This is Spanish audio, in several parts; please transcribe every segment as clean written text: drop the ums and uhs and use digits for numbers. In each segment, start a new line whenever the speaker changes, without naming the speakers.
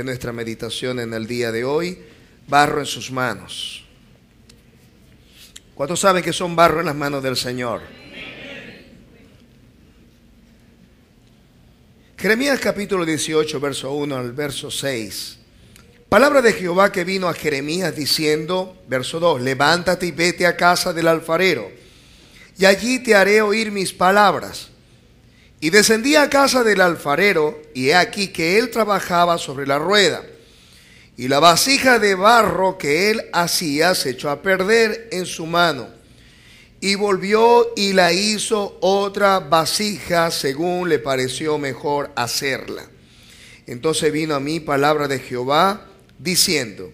de nuestra meditación en el día de hoy, barro en sus manos. ¿Cuántos saben que son barro en las manos del Señor? Jeremías capítulo 18, verso 1 al verso 6. Palabra de Jehová que vino a Jeremías diciendo, verso 2, levántate y vete a casa del alfarero, y allí te haré oír mis palabras. Y descendí a casa del alfarero, y he aquí que él trabajaba sobre la rueda, y la vasija de barro que él hacía se echó a perder en su mano, y volvió y la hizo otra vasija según le pareció mejor hacerla. Entonces vino a mí palabra de Jehová diciendo,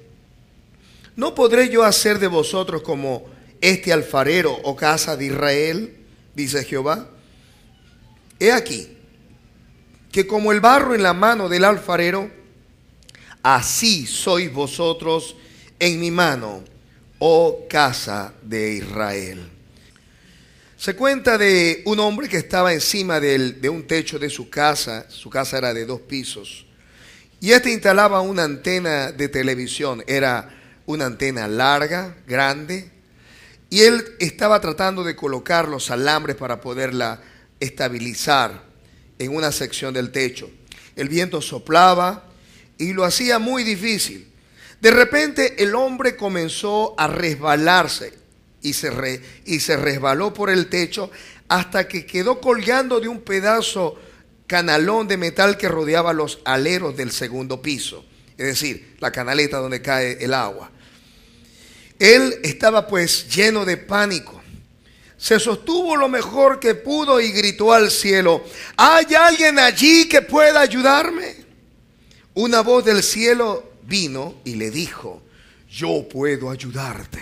¿no podré yo hacer de vosotros como este alfarero, oh casa de Israel? Dice Jehová. He aquí que como el barro en la mano del alfarero, así sois vosotros en mi mano, oh casa de Israel. Se cuenta de un hombre que estaba encima de un techo de su casa era de 2 pisos, y este instalaba una antena de televisión, era una antena larga, grande, y él estaba tratando de colocar los alambres para poderla estabilizar en una sección del techo. El viento soplaba y lo hacía muy difícil. De repente el hombre comenzó a resbalarse y se resbaló por el techo hasta que quedó colgando de un pedazo canalón de metal que rodeaba los aleros del segundo piso, es decir, la canaleta donde cae el agua. Él estaba pues lleno de pánico. Se sostuvo lo mejor que pudo y gritó al cielo, ¿hay alguien allí que pueda ayudarme? Una voz del cielo vino y le dijo, yo puedo ayudarte.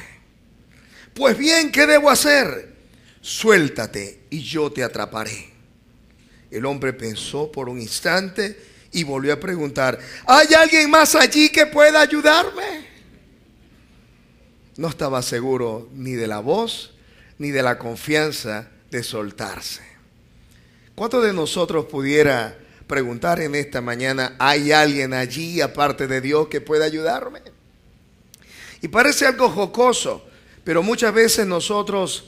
Pues bien, ¿qué debo hacer? Suéltate y yo te atraparé. El hombre pensó por un instante y volvió a preguntar, ¿hay alguien más allí que pueda ayudarme? No estaba seguro ni de la voz ni de la confianza de soltarse. ¿Cuántos de nosotros pudiera preguntar en esta mañana, ¿hay alguien allí aparte de Dios que pueda ayudarme? Y parece algo jocoso, pero muchas veces nosotros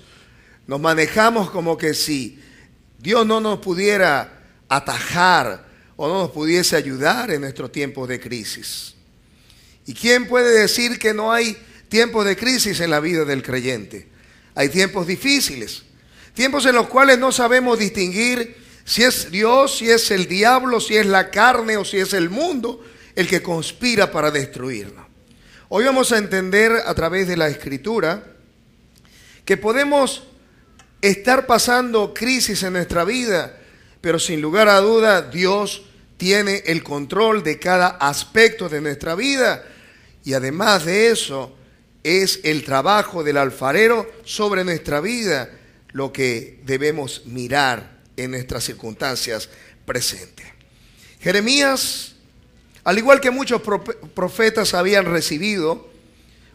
nos manejamos como que si Dios no nos pudiera atajar o no nos pudiese ayudar en nuestros tiempos de crisis. ¿Y quién puede decir que no hay tiempos de crisis en la vida del creyente? Hay tiempos difíciles, tiempos en los cuales no sabemos distinguir si es Dios, si es el diablo, si es la carne o si es el mundo el que conspira para destruirnos. Hoy vamos a entender a través de la Escritura que podemos estar pasando crisis en nuestra vida, pero sin lugar a duda Dios tiene el control de cada aspecto de nuestra vida, y además de eso es el trabajo del alfarero sobre nuestra vida lo que debemos mirar en nuestras circunstancias presentes. Jeremías, al igual que muchos profetas, habían recibido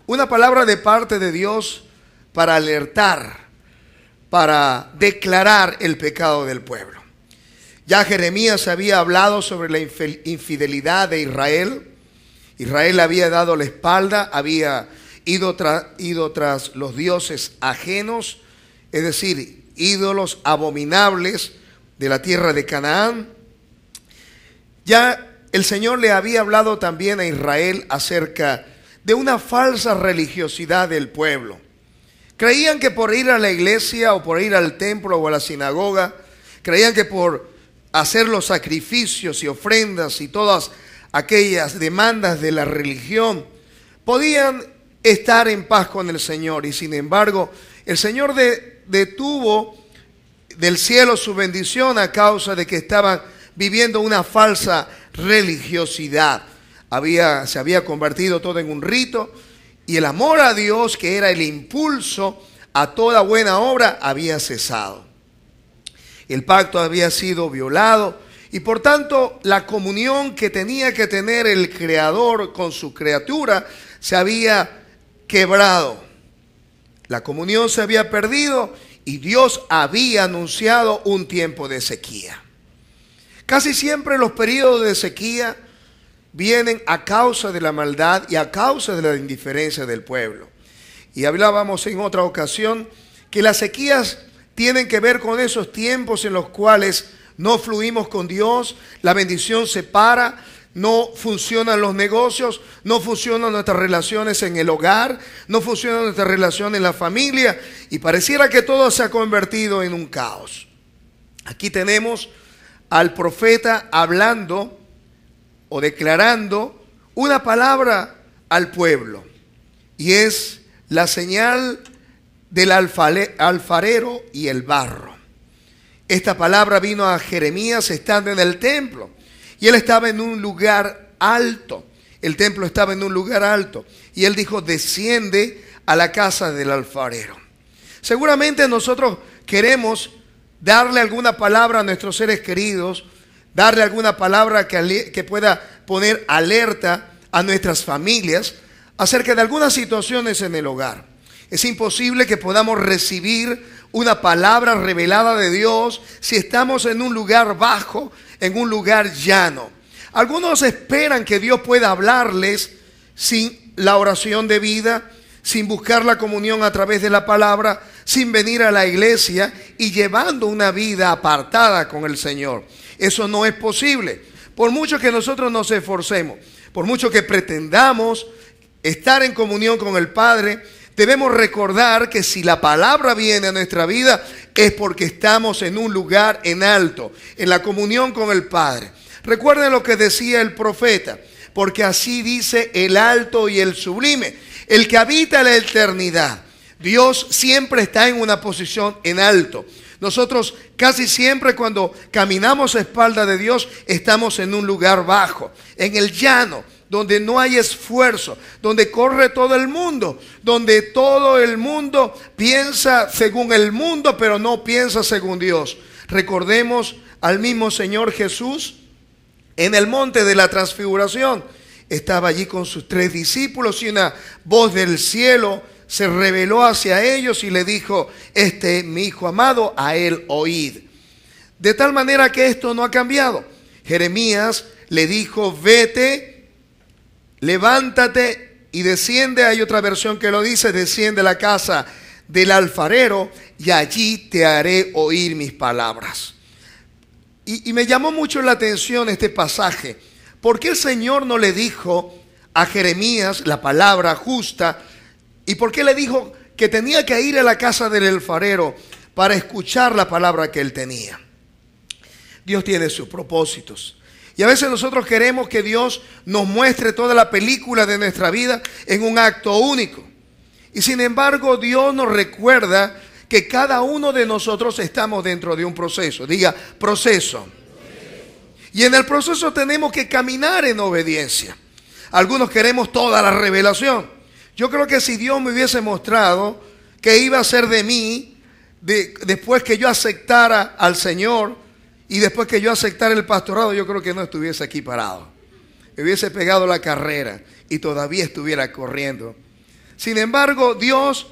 una palabra de parte de Dios para alertar, para declarar el pecado del pueblo. Ya Jeremías había hablado sobre la infidelidad de Israel. Israel había dado la espalda, había ido tras los dioses ajenos, es decir, ídolos abominables de la tierra de Canaán. Ya el Señor le había hablado también a Israel acerca de una falsa religiosidad del pueblo. Creían que por ir a la iglesia o por ir al templo o a la sinagoga, creían que por hacer los sacrificios y ofrendas y todas aquellas demandas de la religión podían estar en paz con el Señor. Y sin embargo, el Señor detuvo del cielo su bendición a causa de que estaban viviendo una falsa religiosidad. Se había convertido todo en un rito, y el amor a Dios, que era el impulso a toda buena obra, había cesado. El pacto había sido violado, y por tanto la comunión que tenía que tener el Creador con su criatura se había quebrado. La comunión se había perdido y Dios había anunciado un tiempo de sequía. Casi siempre los periodos de sequía vienen a causa de la maldad y a causa de la indiferencia del pueblo. Y hablábamos en otra ocasión que las sequías tienen que ver con esos tiempos en los cuales no fluimos con Dios, la bendición se para, no funcionan los negocios, no funcionan nuestras relaciones en el hogar, no funciona nuestra relación en la familia y pareciera que todo se ha convertido en un caos. Aquí tenemos al profeta hablando o declarando una palabra al pueblo y es la señal del alfarero y el barro. Esta palabra vino a Jeremías estando en el templo y él estaba en un lugar alto. El templo estaba en un lugar alto y él dijo: desciende a la casa del alfarero. Seguramente nosotros queremos darle alguna palabra a nuestros seres queridos, darle alguna palabra que pueda poner alerta a nuestras familias acerca de algunas situaciones en el hogar. Es imposible que podamos recibir una palabra revelada de Dios si estamos en un lugar bajo, en un lugar llano. Algunos esperan que Dios pueda hablarles sin la oración de vida, sin buscar la comunión a través de la palabra, sin venir a la iglesia y llevando una vida apartada con el Señor. Eso no es posible. Por mucho que nosotros nos esforcemos, por mucho que pretendamos estar en comunión con el Padre, debemos recordar que si la palabra viene a nuestra vida es porque estamos en un lugar en alto, en la comunión con el Padre. Recuerden lo que decía el profeta: porque así dice el alto y el sublime, el que habita la eternidad. Dios siempre está en una posición en alto. Nosotros casi siempre cuando caminamos a espalda de Dios estamos en un lugar bajo, en el llano, donde no hay esfuerzo, donde corre todo el mundo, donde todo el mundo piensa según el mundo, pero no piensa según Dios. Recordemos al mismo Señor Jesús en el monte de la transfiguración. Estaba allí con sus 3 discípulos y una voz del cielo se reveló hacia ellos y le dijo: este es mi hijo amado, a él oíd. De tal manera que esto no ha cambiado. Jeremías le dijo: vete, levántate y desciende. Hay otra versión que lo dice: desciende a la casa del alfarero y allí te haré oír mis palabras. Y me llamó mucho la atención este pasaje. ¿Por qué el Señor no le dijo a Jeremías la palabra justa? ¿Y por qué le dijo que tenía que ir a la casa del alfarero para escuchar la palabra que él tenía? Dios tiene sus propósitos. Y a veces nosotros queremos que Dios nos muestre toda la película de nuestra vida en un acto único. Y sin embargo, Dios nos recuerda que cada uno de nosotros estamos dentro de un proceso. Diga, proceso. Y en el proceso tenemos que caminar en obediencia. Algunos queremos toda la revelación. Yo creo que si Dios me hubiese mostrado qué iba a hacer de mí después que yo aceptara al Señor y después que yo aceptara el pastorado, yo creo que no estuviese aquí parado. Me hubiese pegado la carrera y todavía estuviera corriendo. Sin embargo, Dios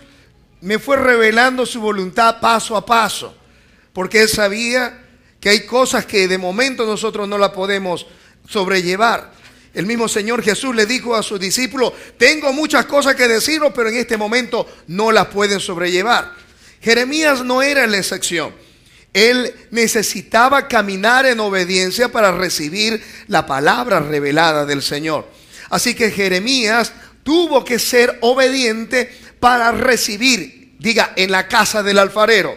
me fue revelando su voluntad paso a paso, porque Él sabía que hay cosas que de momento nosotros no la podemos sobrellevar. El mismo Señor Jesús le dijo a sus discípulos: tengo muchas cosas que deciros, pero en este momento no las pueden sobrellevar. Jeremías no era la excepción. Él necesitaba caminar en obediencia para recibir la palabra revelada del Señor. Así que Jeremías tuvo que ser obediente para recibir, diga, en la casa del alfarero.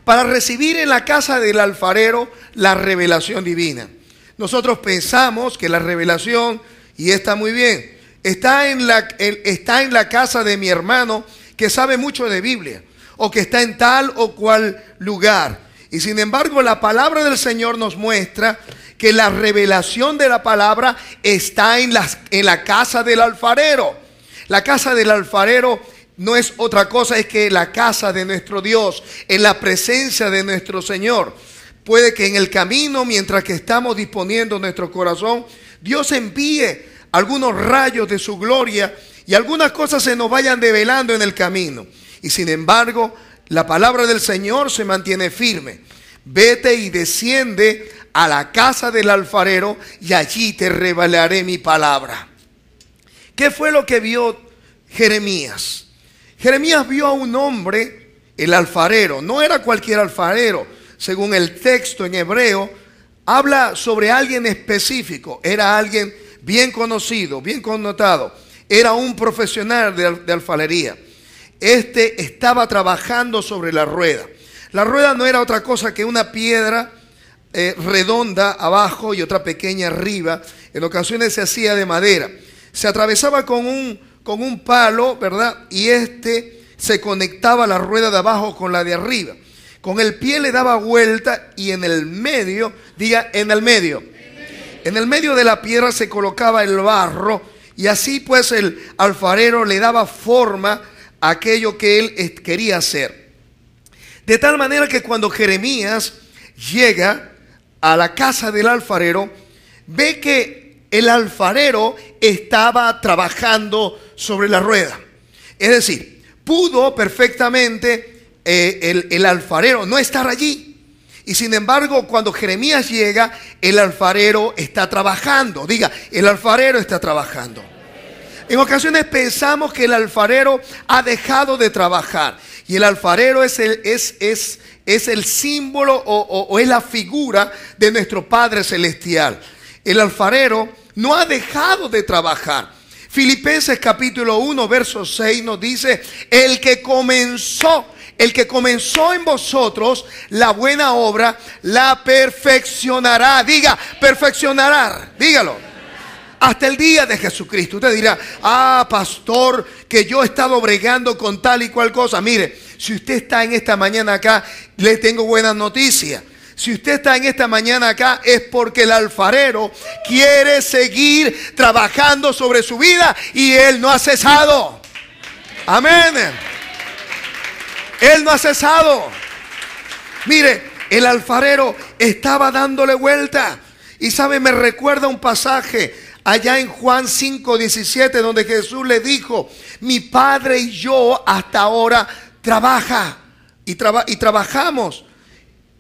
Para recibir en la casa del alfarero la revelación divina. Nosotros pensamos que la revelación, y está muy bien, está en la casa de mi hermano que sabe mucho de Biblia, o que está en tal o cual lugar. Y sin embargo, la palabra del Señor nos muestra que la revelación de la palabra está en la casa del alfarero. La casa del alfarero no es otra cosa, es que la casa de nuestro Dios, en la presencia de nuestro Señor. Puede que en el camino, mientras que estamos disponiendo nuestro corazón, Dios envíe algunos rayos de su gloria y algunas cosas se nos vayan develando en el camino. Y sin embargo, la palabra del Señor se mantiene firme. vete y desciende a la casa del alfarero y allí te revelaré mi palabra. ¿Qué fue lo que vio Jeremías? Jeremías vio a un hombre, el alfarero. No era cualquier alfarero. Según el texto en hebreo, habla sobre alguien específico. Era alguien bien conocido, bien connotado. Era un profesional de alfarería. Este estaba trabajando sobre la rueda. La rueda no era otra cosa que una piedra redonda abajo y otra pequeña arriba. En ocasiones se hacía de madera. Se atravesaba con un palo, ¿verdad? Y se conectaba la rueda de abajo con la de arriba. Con el pie le daba vuelta y en el medio, diga, en el medio de la piedra se colocaba el barro, y así pues el alfarero le daba forma a aquello que él quería hacer. De tal manera que cuando Jeremías llega a la casa del alfarero, ve que el alfarero estaba trabajando sobre la rueda. Es decir, pudo perfectamente el alfarero no estar allí. Y sin embargo, cuando Jeremías llega, el alfarero está trabajando. Diga, el alfarero está trabajando. En ocasiones pensamos que el alfarero ha dejado de trabajar. Y el alfarero es el símbolo o es la figura de nuestro Padre Celestial. El alfarero no ha dejado de trabajar. Filipenses capítulo 1, verso 6 nos dice: el que comenzó en vosotros la buena obra, la perfeccionará. Diga, perfeccionará. Dígalo. Hasta el día de Jesucristo. Usted dirá: pastor, que yo he estado bregando con tal y cual cosa. Mire, si usted está en esta mañana acá, le tengo buenas noticias. Si usted está en esta mañana acá, es porque el alfarero quiere seguir trabajando sobre su vida y él no ha cesado. Amén. Él no ha cesado. Mire, el alfarero estaba dándole vuelta. Y sabe, me recuerda un pasaje allá en Juan 5:17, donde Jesús le dijo: mi Padre y yo hasta ahora trabajamos.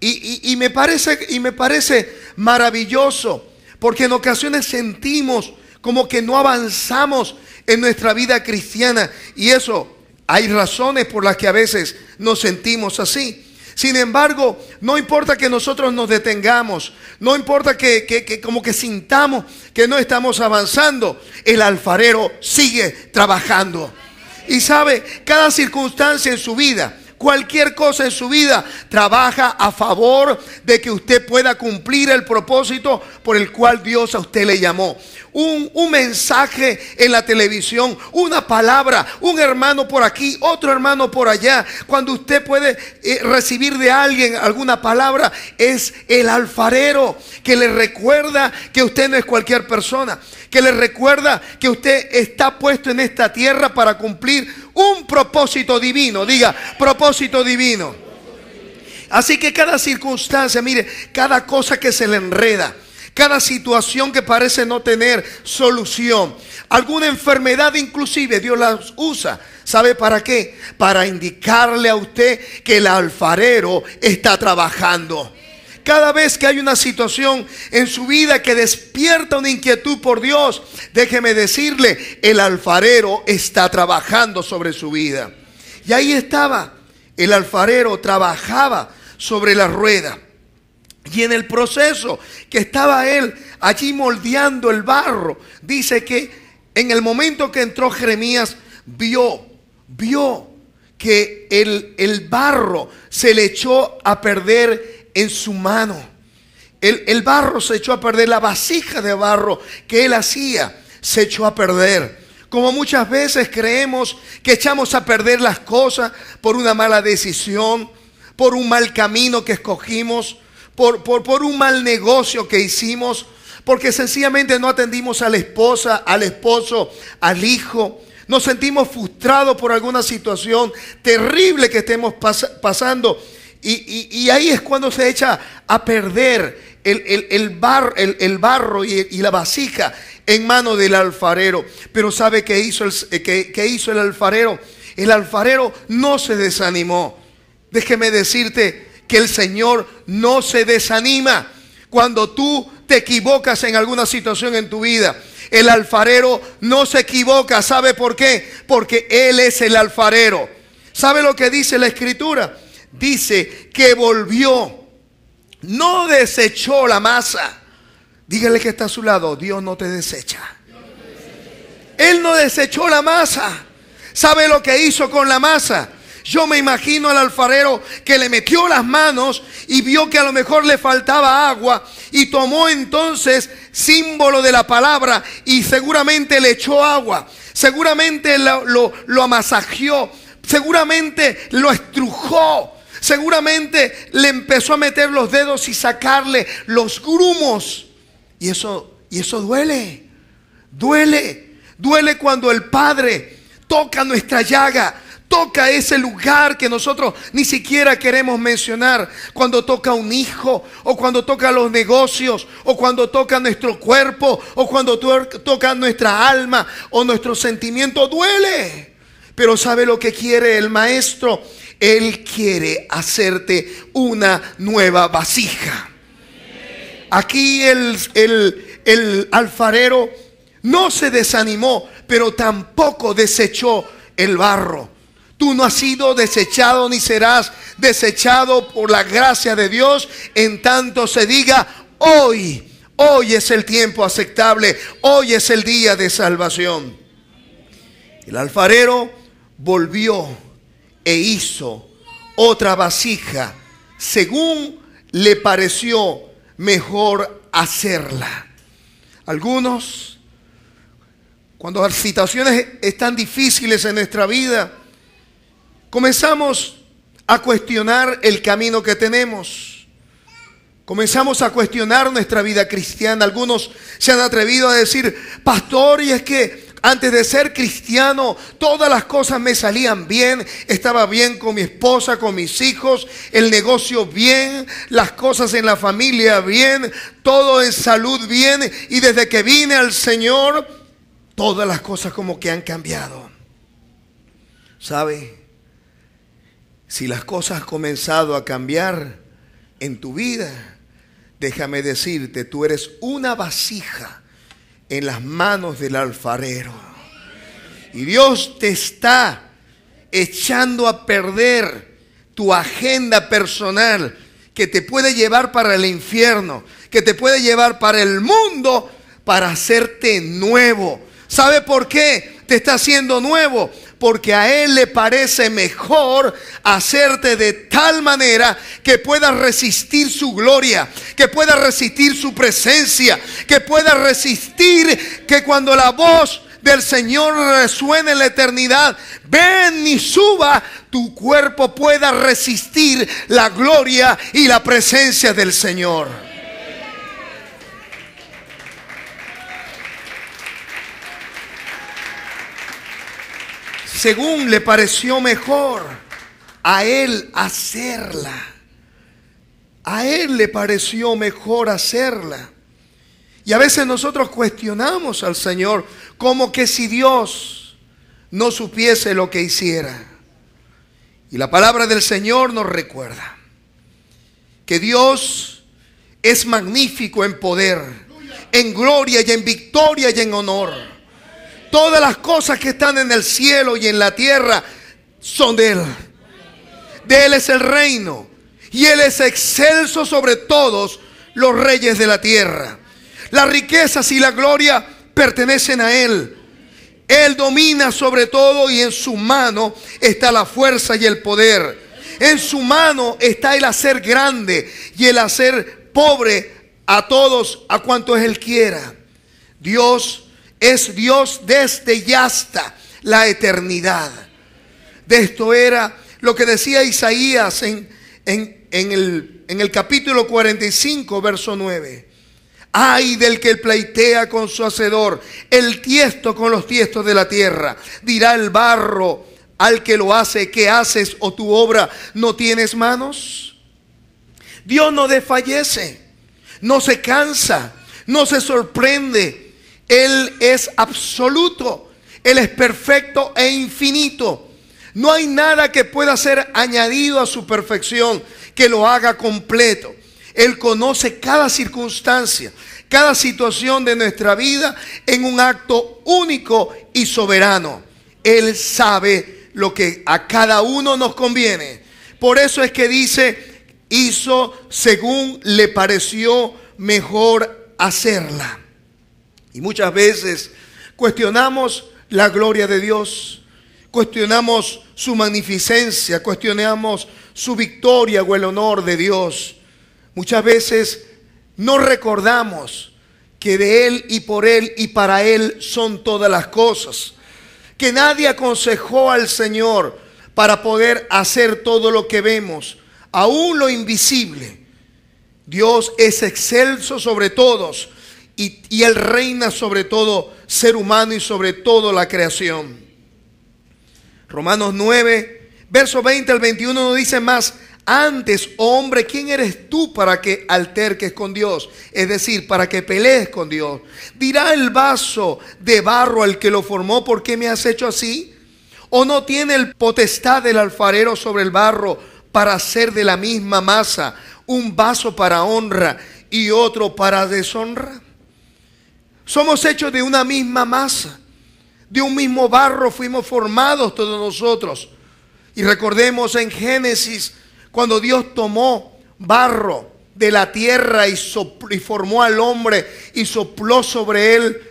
Y me parece maravilloso, porque en ocasiones sentimos como que no avanzamos en nuestra vida cristiana, y eso, hay razones por las que a veces nos sentimos así. Sin embargo, no importa que nosotros nos detengamos, no importa que como que sintamos que no estamos avanzando, el alfarero sigue trabajando. Y sabe, cada circunstancia en su vida, cualquier cosa en su vida, trabaja a favor de que usted pueda cumplir el propósito por el cual Dios a usted le llamó. Un mensaje en la televisión, una palabra, un hermano por aquí, otro hermano por allá. Cuando usted puede recibir de alguien alguna palabra, es el alfarero que le recuerda que usted no es cualquier persona, que le recuerda que usted está puesto en esta tierra para cumplir un propósito divino. Diga, propósito divino. Así que cada circunstancia, mire, cada cosa que se le enreda, cada situación que parece no tener solución, alguna enfermedad inclusive, Dios la usa. ¿Sabe para qué? Para indicarle a usted que el alfarero está trabajando. Cada vez que hay una situación en su vida que despierta una inquietud por Dios, déjeme decirle, el alfarero está trabajando sobre su vida. Y ahí estaba, el alfarero trabajaba sobre la rueda. Y en el proceso que estaba él allí moldeando el barro, dice que en el momento que entró Jeremías, vio que el barro se le echó a perder en su mano. El barro se echó a perder, la vasija de barro que él hacía se echó a perder. Como muchas veces creemos que echamos a perder las cosas por una mala decisión, por un mal camino que escogimos, por un mal negocio que hicimos, porque sencillamente no atendimos a la esposa, al esposo, al hijo. Nos sentimos frustrados por alguna situación terrible que estemos pasando. Y ahí es cuando se echa a perder el barro y la vasija en mano del alfarero. Pero ¿sabe qué hizo el alfarero? El alfarero no se desanimó. Déjeme decirte que el Señor no se desanima cuando tú te equivocas en alguna situación en tu vida. El alfarero no se equivoca. ¿Sabe por qué? Porque Él es el alfarero. ¿Sabe lo que dice la Escritura? Dice que volvió, no desechó la masa. Dígale que está a su lado: Dios no te desecha. Él no desechó la masa. ¿Sabe lo que hizo con la masa? Yo me imagino al alfarero que le metió las manos y vio que a lo mejor le faltaba agua, y tomó entonces símbolo de la palabra y seguramente le echó agua, seguramente lo amasajeó, seguramente lo estrujó, seguramente le empezó a meter los dedos y sacarle los grumos. Y eso duele cuando el Padre toca nuestra llaga, toca ese lugar que nosotros ni siquiera queremos mencionar. Cuando toca un hijo, o cuando toca los negocios, o cuando toca nuestro cuerpo, o cuando toca nuestra alma o nuestro sentimiento, duele. Pero ¿sabe lo que quiere el Maestro? Él quiere hacerte una nueva vasija. Aquí el alfarero no se desanimó, pero tampoco desechó el barro. Tú no has sido desechado ni serás desechado por la gracia de Dios, en tanto se diga: hoy es el tiempo aceptable, hoy es el día de salvación. El alfarero volvió e hizo otra vasija según le pareció mejor hacerla. Algunos, cuando las situaciones están difíciles en nuestra vida, comenzamos a cuestionar el camino que tenemos. Comenzamos a cuestionar nuestra vida cristiana. Algunos se han atrevido a decir: pastor, y es que antes de ser cristiano todas las cosas me salían bien. Estaba bien con mi esposa, con mis hijos, el negocio bien, las cosas en la familia bien, todo en salud bien. Y desde que vine al Señor, todas las cosas como que han cambiado. ¿Sabe? Si las cosas han comenzado a cambiar en tu vida, déjame decirte, tú eres una vasija en las manos del alfarero. Y Dios te está echando a perder tu agenda personal, que te puede llevar para el infierno, que te puede llevar para el mundo, para hacerte nuevo. ¿Sabe por qué te está haciendo nuevo? Porque a Él le parece mejor hacerte de tal manera que puedas resistir su gloria, que puedas resistir su presencia, que puedas resistir que cuando la voz del Señor resuene en la eternidad, ven y suba, tu cuerpo pueda resistir la gloria y la presencia del Señor. Según le pareció mejor a Él hacerla. A Él le pareció mejor hacerla. Y a veces nosotros cuestionamos al Señor, como que si Dios no supiese lo que hiciera. Y la palabra del Señor nos recuerda que Dios es magnífico en poder, en gloria y en victoria y en honor. Todas las cosas que están en el cielo y en la tierra son de Él. De Él es el reino, y Él es excelso sobre todos los reyes de la tierra. Las riquezas y la gloria pertenecen a Él. Él domina sobre todo, y en su mano está la fuerza y el poder. En su mano está el hacer grande y el hacer pobre a todos, a cuantos Él quiera. Dios es Dios desde y hasta la eternidad. De esto era lo que decía Isaías en el capítulo 45, verso 9. Ay del que pleitea con su hacedor, el tiesto con los tiestos de la tierra. Dirá el barro al que lo hace: ¿qué haces, o tu obra no tienes manos? Dios no desfallece, no se cansa, no se sorprende. Él es absoluto, Él es perfecto e infinito. No hay nada que pueda ser añadido a su perfección que lo haga completo. Él conoce cada circunstancia, cada situación de nuestra vida en un acto único y soberano. Él sabe lo que a cada uno nos conviene. Por eso es que dice, hizo según le pareció mejor hacerla. Y muchas veces cuestionamos la gloria de Dios, cuestionamos su magnificencia, cuestionamos su victoria o el honor de Dios. Muchas veces no recordamos que de Él y por Él y para Él son todas las cosas. Que nadie aconsejó al Señor para poder hacer todo lo que vemos, aún lo invisible. Dios es excelso sobre todos y Él reina sobre todo ser humano y sobre todo la creación. Romanos 9, verso 20 al 21 nos dice más: antes, oh hombre, ¿quién eres tú para que alterques con Dios? Es decir, para que pelees con Dios. ¿Dirá el vaso de barro al que lo formó, por qué me has hecho así? ¿O no tiene el potestad del alfarero sobre el barro para hacer de la misma masa un vaso para honra y otro para deshonra? Somos hechos de una misma masa, de un mismo barro fuimos formados todos nosotros. Y recordemos en Génesis, cuando Dios tomó barro de la tierra y formó al hombre y sopló sobre él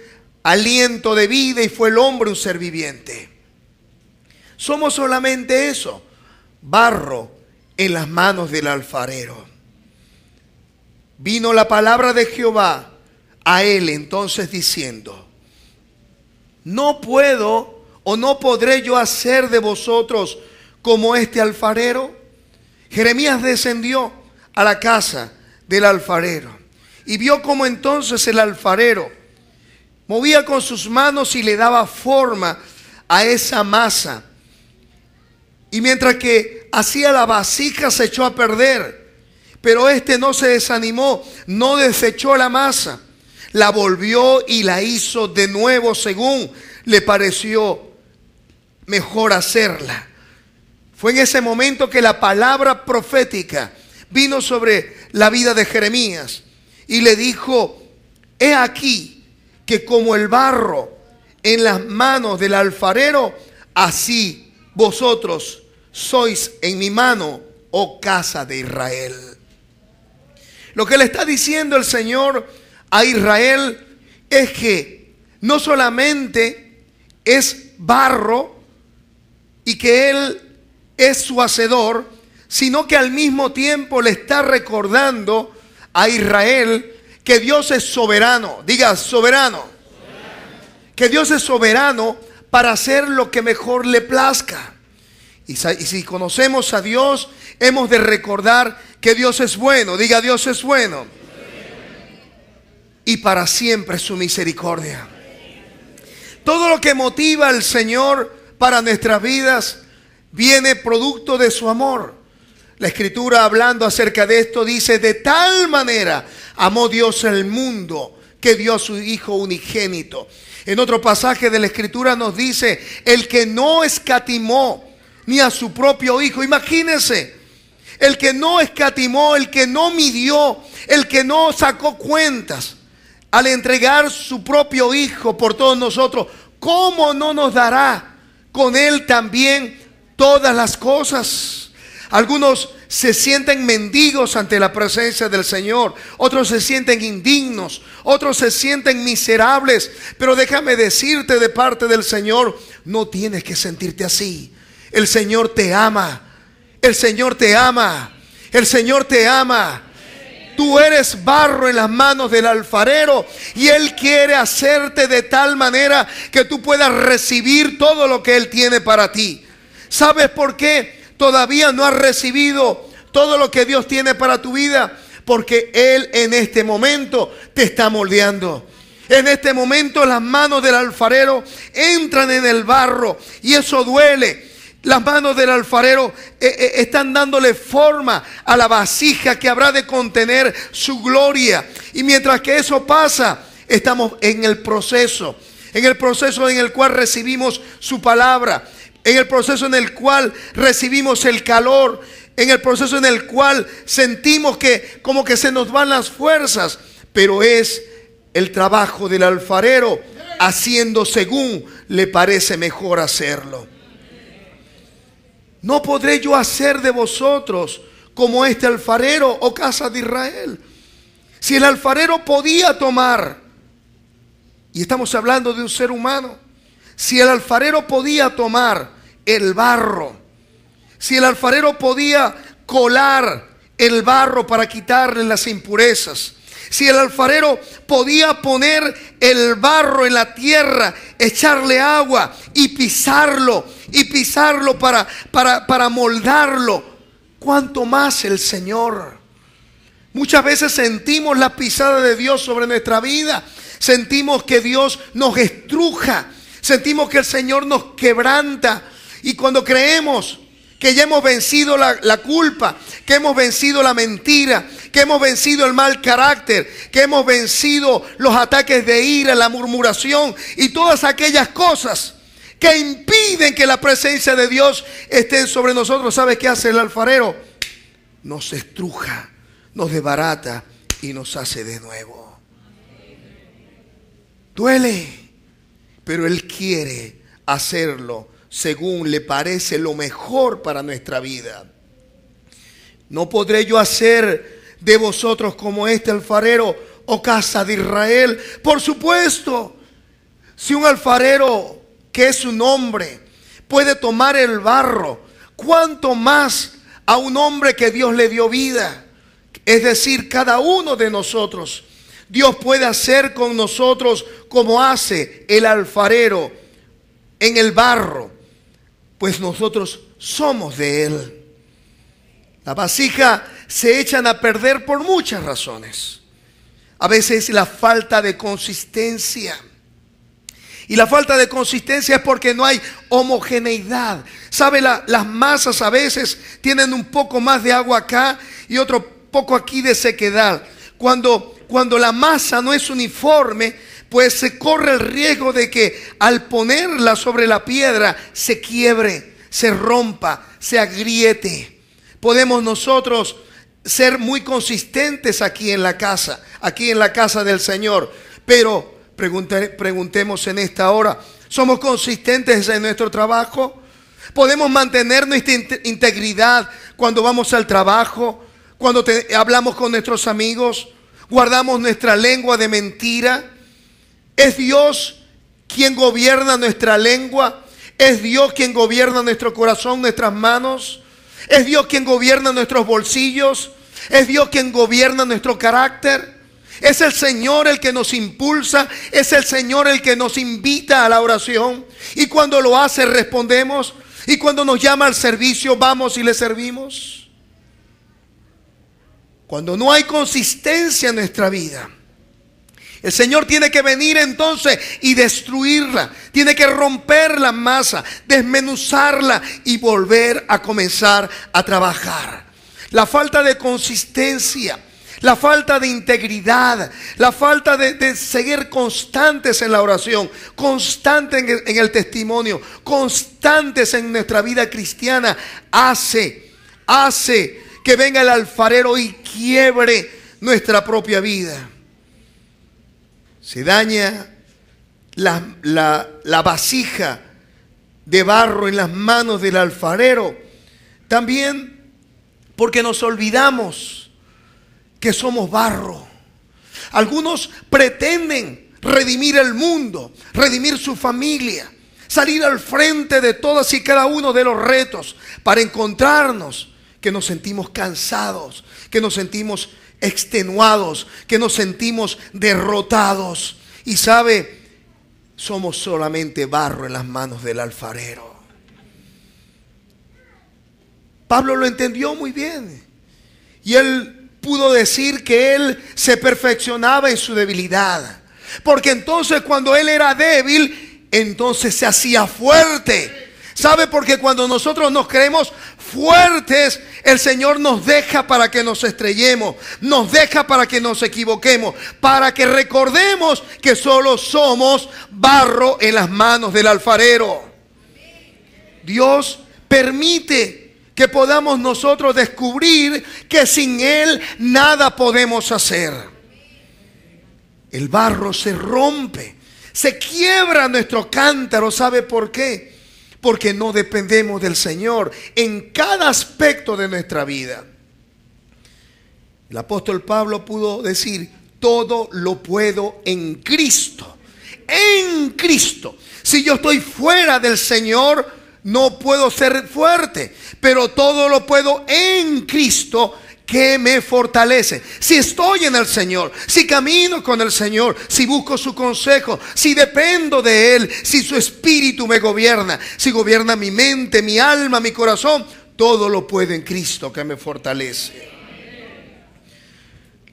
aliento de vida, y fue el hombre un ser viviente. Somos solamente eso, barro en las manos del alfarero. Vino la palabra de Jehová a él entonces diciendo: no puedo o no podré yo hacer de vosotros como este alfarero. Jeremías descendió a la casa del alfarero y vio cómo entonces el alfarero movía con sus manos y le daba forma a esa masa. Y mientras que hacía la vasija, se echó a perder. Pero este no se desanimó, no desechó la masa, la volvió y la hizo de nuevo según le pareció mejor hacerla. Fue en ese momento que la palabra profética vino sobre la vida de Jeremías y le dijo: he aquí que como el barro en las manos del alfarero, así vosotros sois en mi mano, oh casa de Israel. Lo que le está diciendo el Señor a Israel es que no solamente es barro y que Él es su hacedor, sino que al mismo tiempo le está recordando a Israel que Dios es soberano. Diga, soberano. Que Dios es soberano para hacer lo que mejor le plazca. Y si conocemos a Dios, hemos de recordar que Dios es bueno. Diga, Dios es bueno. Y para siempre su misericordia. Todo lo que motiva al Señor para nuestras vidas viene producto de su amor. La Escritura, hablando acerca de esto, dice: de tal manera amó Dios el mundo que dio a su Hijo unigénito. En otro pasaje de la Escritura nos dice: el que no escatimó ni a su propio Hijo. Imagínense, el que no escatimó, el que no midió, el que no sacó cuentas al entregar su propio Hijo por todos nosotros, ¿cómo no nos dará con Él también todas las cosas? Algunos se sienten mendigos ante la presencia del Señor, otros se sienten indignos, otros se sienten miserables. Pero déjame decirte de parte del Señor, no tienes que sentirte así. El Señor te ama, el Señor te ama, el Señor te ama. Tú eres barro en las manos del alfarero y Él quiere hacerte de tal manera que tú puedas recibir todo lo que Él tiene para ti. ¿Sabes por qué todavía no has recibido todo lo que Dios tiene para tu vida? Porque Él en este momento te está moldeando. En este momento las manos del alfarero entran en el barro y eso duele. Las manos del alfarero están dándole forma a la vasija que habrá de contener su gloria. Y mientras que eso pasa, estamos en el proceso en el cual recibimos su palabra. en el proceso en el cual recibimos el calor, en el proceso en el cual sentimos que como que se nos van las fuerzas, pero es el trabajo del alfarero haciendo según le parece mejor hacerlo. No podré yo hacer de vosotros como este alfarero, oh casa de Israel. Si el alfarero podía tomar, y estamos hablando de un ser humano, si el alfarero podía tomar el barro, si el alfarero podía colar el barro para quitarle las impurezas, si el alfarero podía poner el barro en la tierra, echarle agua y pisarlo para moldarlo, ¿cuánto más el Señor? Muchas veces sentimos la pisada de Dios sobre nuestra vida. Sentimos que Dios nos estruja. Sentimos que el Señor nos quebranta. Y cuando creemos que ya hemos vencido la culpa, que hemos vencido la mentira, que hemos vencido el mal carácter, que hemos vencido los ataques de ira, la murmuración y todas aquellas cosas que impiden que la presencia de Dios esté sobre nosotros, ¿sabe qué hace el alfarero? Nos estruja, nos desbarata y nos hace de nuevo. Duele, pero Él quiere hacerlo según le parece lo mejor para nuestra vida. No podré yo hacer de vosotros como este alfarero, oh casa de Israel. Por supuesto, si un alfarero, que es un hombre, puede tomar el barro, ¿cuánto más a un hombre que Dios le dio vida? Es decir, cada uno de nosotros. Dios puede hacer con nosotros como hace el alfarero en el barro, pues nosotros somos de Él. Las vasijas se echan a perder por muchas razones. A veces la falta de consistencia. Y la falta de consistencia es porque no hay homogeneidad. ¿Sabe? Las masas a veces tienen un poco más de agua acá y otro poco aquí de sequedad. Cuando la masa no es uniforme, pues se corre el riesgo de que al ponerla sobre la piedra se quiebre, se rompa, se agriete. Podemos nosotros ser muy consistentes aquí en la casa del Señor, pero preguntemos en esta hora, ¿somos consistentes en nuestro trabajo? ¿Podemos mantener nuestra integridad cuando vamos al trabajo? Cuando hablamos con nuestros amigos, guardamos nuestra lengua de mentira. ¿Es Dios quien gobierna nuestra lengua? ¿Es Dios quien gobierna nuestro corazón, nuestras manos? ¿Es Dios quien gobierna nuestros bolsillos? ¿Es Dios quien gobierna nuestro carácter? ¿Es el Señor el que nos impulsa? ¿Es el Señor el que nos invita a la oración? Y cuando lo hace, respondemos. Y cuando nos llama al servicio, vamos y le servimos. Cuando no hay consistencia en nuestra vida, el Señor tiene que venir entonces y destruirla. Tiene que romper la masa, desmenuzarla y volver a comenzar a trabajar. La falta de consistencia, la falta de integridad, la falta de seguir constantes en la oración, constantes en el testimonio, constantes en nuestra vida cristiana, hace que venga el alfarero y quiebre nuestra propia vida. Se daña la vasija de barro en las manos del alfarero. También porque nos olvidamos que somos barro. Algunos pretenden redimir el mundo, redimir su familia, salir al frente de todas y cada uno de los retos para encontrarnos que nos sentimos cansados, que nos sentimos extenuados, que nos sentimos derrotados. Y sabe, somos solamente barro en las manos del alfarero. Pablo lo entendió muy bien. Y él pudo decir que él se perfeccionaba en su debilidad. Porque entonces cuando él era débil, entonces se hacía fuerte. ¿Sabe? Porque cuando nosotros nos creemos fuertes, el Señor nos deja para que nos estrellemos, nos deja para que nos equivoquemos, para que recordemos que solo somos barro en las manos del alfarero. Dios permite que podamos nosotros descubrir que sin Él nada podemos hacer. El barro se rompe, se quiebra nuestro cántaro. ¿Sabe por qué? Porque no dependemos del Señor en cada aspecto de nuestra vida. El apóstol Pablo pudo decir: todo lo puedo en Cristo. En Cristo. Si yo estoy fuera del Señor, no puedo ser fuerte, pero todo lo puedo en Cristo que me fortalece. Si estoy en el Señor, si camino con el Señor, si busco su consejo, si dependo de Él, si su Espíritu me gobierna, si gobierna mi mente, mi alma, mi corazón, todo lo puedo en Cristo que me fortalece.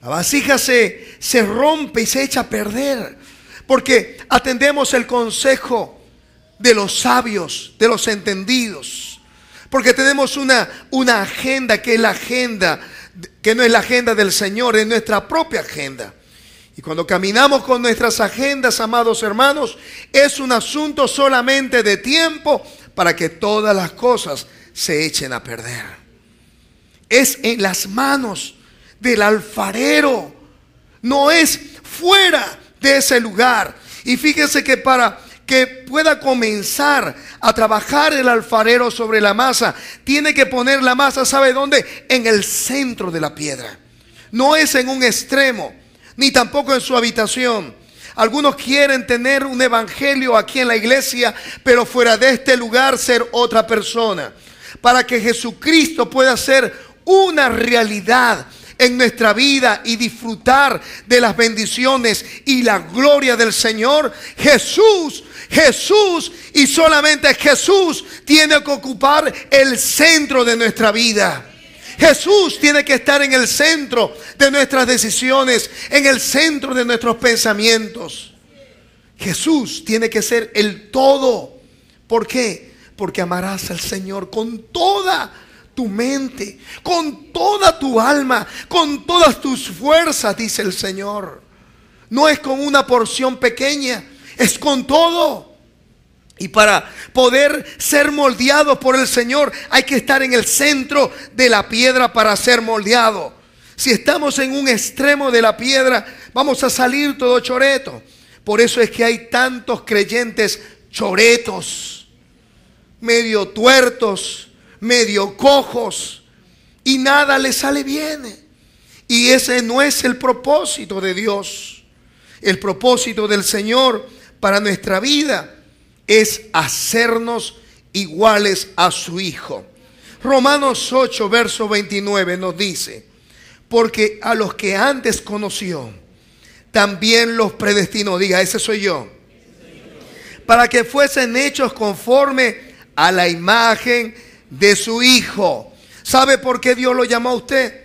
La vasija se rompe y se echa a perder porque atendemos el consejo de los sabios, de los entendidos. Porque tenemos una agenda que es la agenda, que no es la agenda del Señor, es nuestra propia agenda. Y cuando caminamos con nuestras agendas, amados hermanos, es un asunto solamente de tiempo para que todas las cosas se echen a perder. Es en las manos del alfarero, no es fuera de ese lugar. Y fíjense que para que pueda comenzar a trabajar el alfarero sobre la masa, tiene que poner la masa, ¿sabe dónde? En el centro de la piedra. No es en un extremo, ni tampoco en su habitación. Algunos quieren tener un evangelio aquí en la iglesia, pero fuera de este lugar ser otra persona. Para que Jesucristo pueda ser una realidad en nuestra vida y disfrutar de las bendiciones y la gloria del Señor, Jesús y solamente Jesús tiene que ocupar el centro de nuestra vida. Jesús tiene que estar en el centro de nuestras decisiones, en el centro de nuestros pensamientos. Jesús tiene que ser el todo. ¿Por qué? Porque amarás al Señor con toda tu mente, con toda tu alma, con todas tus fuerzas, dice el Señor. No es con una porción pequeña, es con todo. Y para poder ser moldeados por el Señor hay que estar en el centro de la piedra para ser moldeado. Si estamos en un extremo de la piedra, vamos a salir todo choreto. Por eso es que hay tantos creyentes choretos, medio tuertos, medio cojos, y nada les sale bien. Y ese no es el propósito de Dios. El propósito del Señor para nuestra vida es hacernos iguales a su Hijo. Romanos 8, verso 29 nos dice: porque a los que antes conoció, también los predestinó. Diga, ese soy yo. Para que fuesen hechos conforme a la imagen de su Hijo. ¿Sabe por qué Dios lo llamó a usted?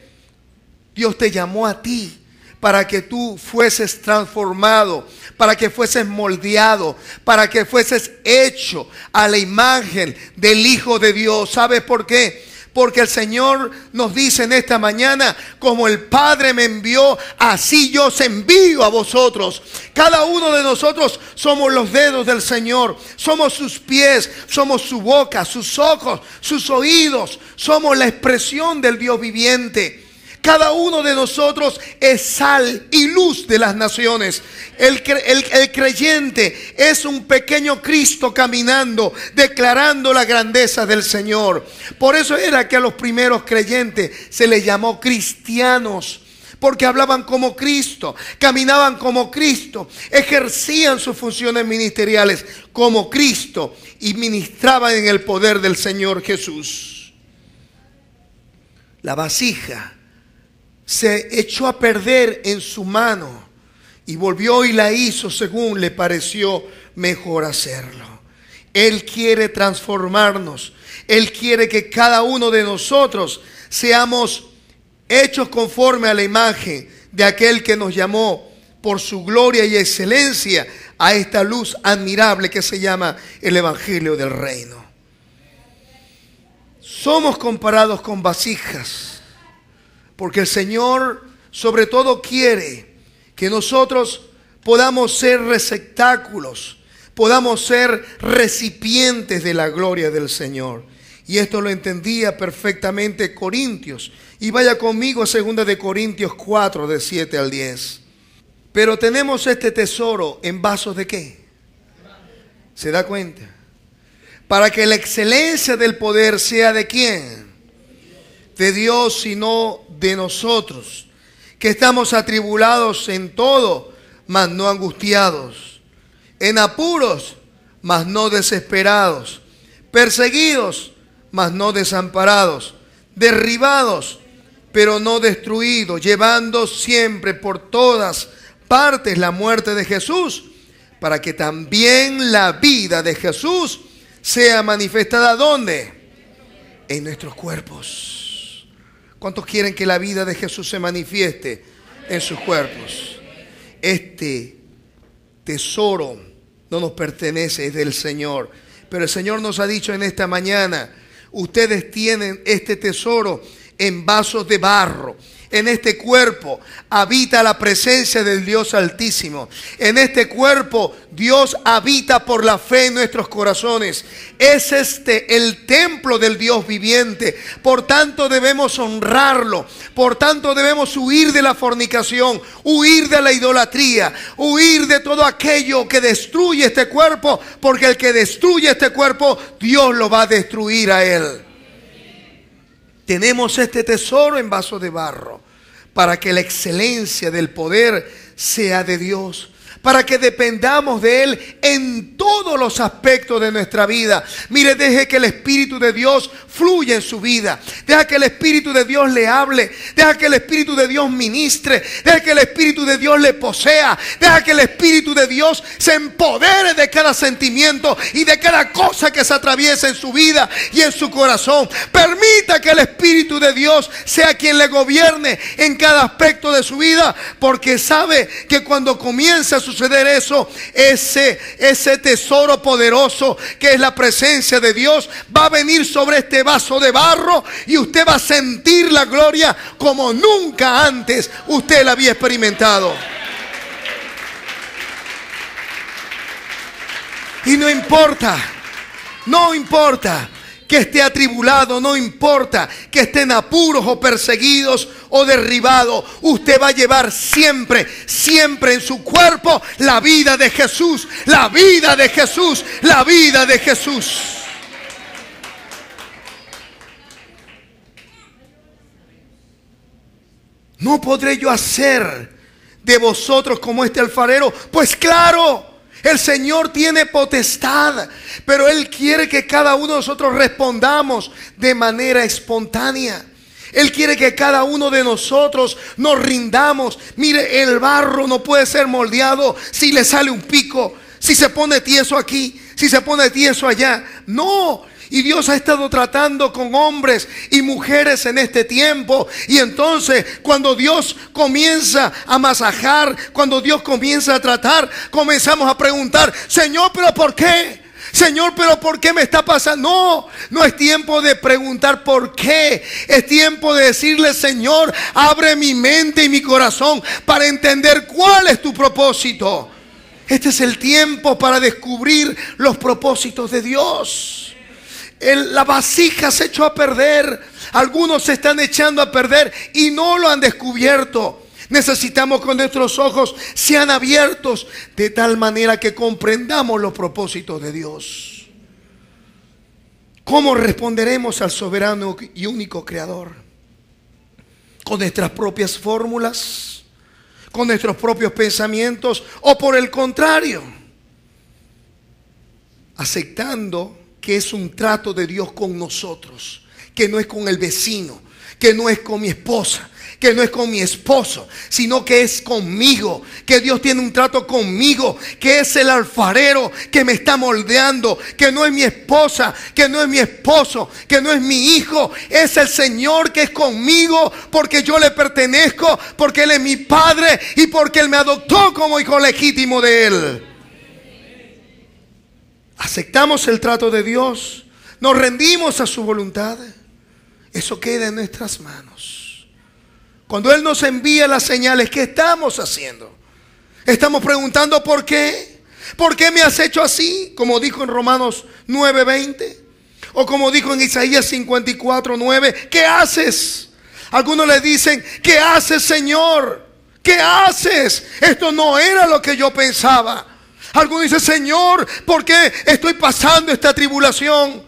Dios te llamó a ti para que tú fueses transformado, para que fueses moldeado, para que fueses hecho a la imagen del Hijo de Dios. ¿Sabes por qué? Porque el Señor nos dice en esta mañana: como el Padre me envió, así yo os envío a vosotros. Cada uno de nosotros somos los dedos del Señor, somos sus pies, somos su boca, sus ojos, sus oídos, somos la expresión del Dios viviente. Cada uno de nosotros es sal y luz de las naciones. El creyente es un pequeño Cristo caminando, declarando la grandeza del Señor. Por eso era que a los primeros creyentes se les llamó cristianos, porque hablaban como Cristo, caminaban como Cristo, ejercían sus funciones ministeriales como Cristo y ministraban en el poder del Señor Jesús. La vasija se echó a perder en su mano y volvió y la hizo según le pareció mejor hacerlo. Él quiere transformarnos. Él quiere que cada uno de nosotros seamos hechos conforme a la imagen de aquel que nos llamó por su gloria y excelencia a esta luz admirable que se llama el Evangelio del Reino. Somos comparados con vasijas, porque el Señor sobre todo quiere que nosotros podamos ser receptáculos podamos ser recipientes de la gloria del Señor. Y esto lo entendía perfectamente Corintios. Y vaya conmigo a 2 de Corintios 4, de 7 al 10. Pero tenemos este tesoro en vasos ¿de qué? ¿Se da cuenta? Para que la excelencia del poder sea ¿de quién? De Dios y no de nosotros, que estamos atribulados en todo, mas no angustiados, en apuros, mas no desesperados, perseguidos, mas no desamparados, derribados, pero no destruidos, llevando siempre por todas partes la muerte de Jesús, para que también la vida de Jesús sea manifestada ¿dónde? En nuestros cuerpos. ¿Cuántos quieren que la vida de Jesús se manifieste en sus cuerpos? Este tesoro no nos pertenece, es del Señor. Pero el Señor nos ha dicho en esta mañana, ustedes tienen este tesoro en vasos de barro. En este cuerpo habita la presencia del Dios Altísimo. En este cuerpo Dios habita por la fe en nuestros corazones. Es este el templo del Dios viviente. Por tanto debemos honrarlo. Por tanto debemos huir de la fornicación, huir de la idolatría, huir de todo aquello que destruye este cuerpo, porque el que destruye este cuerpo, Dios lo va a destruir a él. Tenemos este tesoro en vaso de barro para que la excelencia del poder sea de Dios, para que dependamos de Él en todos los aspectos de nuestra vida. Mire, deje que el Espíritu de Dios fluya en su vida. Deja que el Espíritu de Dios le hable. Deja que el Espíritu de Dios ministre. Deja que el Espíritu de Dios le posea. Deja que el Espíritu de Dios se empodere de cada sentimiento y de cada cosa que se atraviesa en su vida y en su corazón. Permita que el Espíritu de Dios sea quien le gobierne en cada aspecto de su vida, porque sabe que cuando comienza a suceder eso, ese tesoro poderoso que es la presencia de Dios va a venir sobre este vaso de barro y usted va a sentir la gloria como nunca antes usted la había experimentado. Y no importa que esté atribulado, no importa que esté en apuros o perseguidos o derribado, usted va a llevar siempre, siempre en su cuerpo la vida de Jesús, la vida de Jesús, la vida de Jesús. ¿No podré yo hacer de vosotros como este alfarero? Pues claro. El Señor tiene potestad, pero Él quiere que cada uno de nosotros respondamos de manera espontánea. Él quiere que cada uno de nosotros nos rindamos. Mire, el barro no puede ser moldeado si le sale un pico, si se pone tieso aquí, si se pone tieso allá. No. Y Dios ha estado tratando con hombres y mujeres en este tiempo. Y entonces cuando Dios comienza a masajar, cuando Dios comienza a tratar, comenzamos a preguntar: Señor, ¿pero por qué? Señor, ¿pero por qué me está pasando? No es tiempo de preguntar por qué. Es tiempo de decirle: Señor, abre mi mente y mi corazón para entender cuál es tu propósito. Este es el tiempo para descubrir los propósitos de Dios. La vasija se echó a perder. Algunos se están echando a perder y no lo han descubierto. Necesitamos que nuestros ojos sean abiertos de tal manera que comprendamos los propósitos de Dios. ¿Cómo responderemos al soberano y único creador? ¿Con nuestras propias fórmulas? ¿Con nuestros propios pensamientos? ¿O por el contrario, aceptando que es un trato de Dios con nosotros, que no es con el vecino, que no es con mi esposa, que no es con mi esposo, sino que es conmigo, que Dios tiene un trato conmigo, que es el alfarero que me está moldeando, que no es mi esposa, que no es mi esposo, que no es mi hijo, es el Señor que es conmigo, porque yo le pertenezco, porque Él es mi Padre y porque Él me adoptó como hijo legítimo de Él. Aceptamos el trato de Dios, nos rendimos a su voluntad. Eso queda en nuestras manos. Cuando Él nos envía las señales, ¿qué estamos haciendo? Estamos preguntando por qué. ¿Por qué me has hecho así? Como dijo en Romanos 9:20. O como dijo en Isaías 54:9. ¿Qué haces? Algunos le dicen, ¿qué haces, Señor? ¿Qué haces? Esto no era lo que yo pensaba. Algunos dicen, Señor, ¿por qué estoy pasando esta tribulación?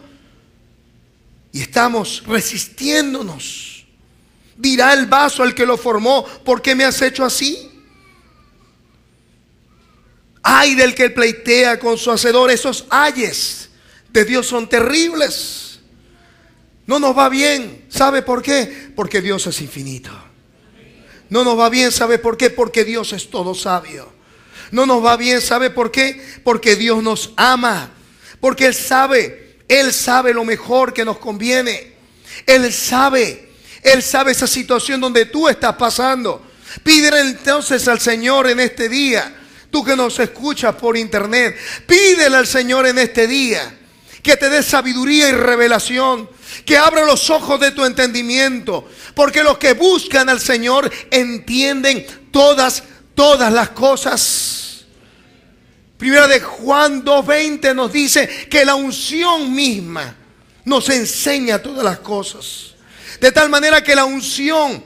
Y estamos resistiéndonos. Dirá el vaso al que lo formó, ¿por qué me has hecho así? Ay del que pleitea con su hacedor. Esos ayes de Dios son terribles. No nos va bien. ¿Sabe por qué? Porque Dios es infinito. No nos va bien. ¿Sabe por qué? Porque Dios es todo sabio. No nos va bien. ¿Sabe por qué? Porque Dios nos ama. Porque Él sabe lo mejor que nos conviene. Él sabe esa situación donde tú estás pasando. Pídele entonces al Señor en este día. Tú que nos escuchas por internet, pídele al Señor en este día que te dé sabiduría y revelación, que abra los ojos de tu entendimiento, porque los que buscan al Señor entienden todas las cosas. Primera de Juan 2:20 nos dice que la unción misma nos enseña todas las cosas. De tal manera que la unción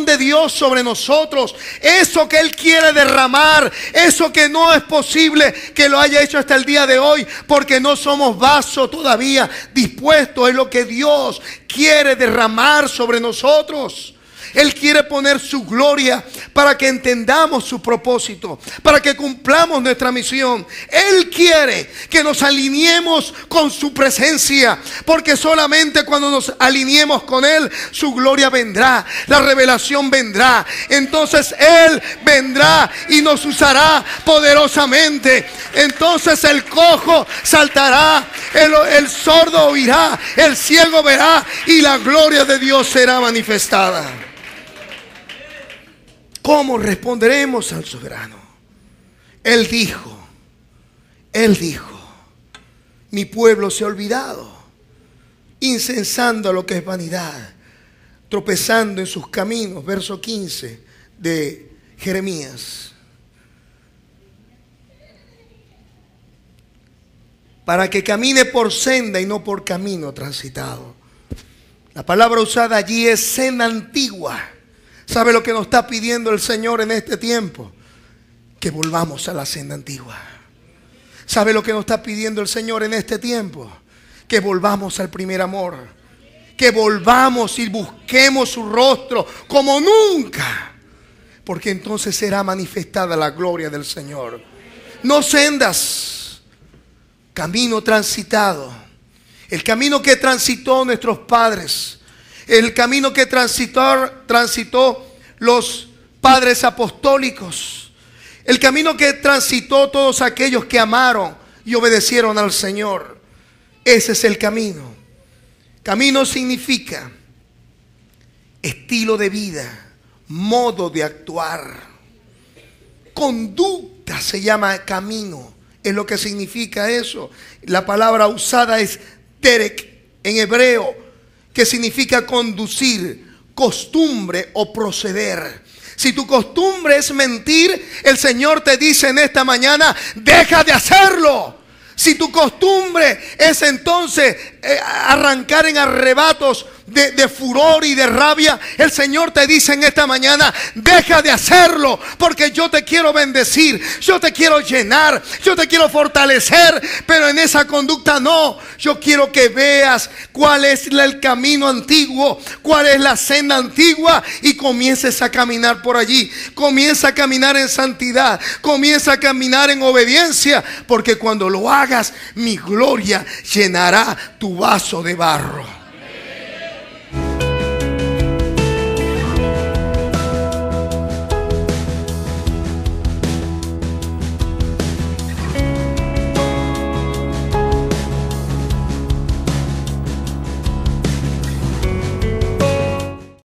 de Dios sobre nosotros, eso que Él quiere derramar, eso que no es posible que lo haya hecho hasta el día de hoy, porque no somos vaso todavía dispuesto, es lo que Dios quiere derramar sobre nosotros. Él quiere poner su gloria para que entendamos su propósito, para que cumplamos nuestra misión. Él quiere que nos alineemos con su presencia, porque solamente cuando nos alineemos con Él, su gloria vendrá, la revelación vendrá. Entonces Él vendrá y nos usará poderosamente. Entonces el cojo saltará, el sordo oirá, el ciego verá y la gloria de Dios será manifestada. ¿Cómo responderemos al soberano? Él dijo, mi pueblo se ha olvidado, insensando lo que es vanidad, tropezando en sus caminos. Verso 15 de Jeremías. Para que camine por senda y no por camino transitado. La palabra usada allí es senda antigua. ¿Sabe lo que nos está pidiendo el Señor en este tiempo? Que volvamos a la senda antigua. ¿Sabe lo que nos está pidiendo el Señor en este tiempo? Que volvamos al primer amor. Que volvamos y busquemos su rostro como nunca. Porque entonces será manifestada la gloria del Señor. No sendas, camino transitado. El camino que transitó nuestros padres. El camino que transitó los padres apostólicos. El camino que transitó todos aquellos que amaron y obedecieron al Señor. Ese es el camino. Camino significa estilo de vida, modo de actuar. Conducta se llama camino. Es lo que significa eso. La palabra usada es derek en hebreo, que significa conducir, costumbre o proceder. Si tu costumbre es mentir, el Señor te dice en esta mañana, deja de hacerlo. Si tu costumbre es entonces arrancar en arrebatos de furor y de rabia, el Señor te dice en esta mañana, deja de hacerlo, porque yo te quiero bendecir, yo te quiero llenar, yo te quiero fortalecer, pero en esa conducta no. Yo quiero que veas cuál es el camino antiguo, cuál es la senda antigua, y comiences a caminar por allí. Comienza a caminar en santidad, comienza a caminar en obediencia, porque cuando lo hagas, mi gloria llenará tu vaso de barro.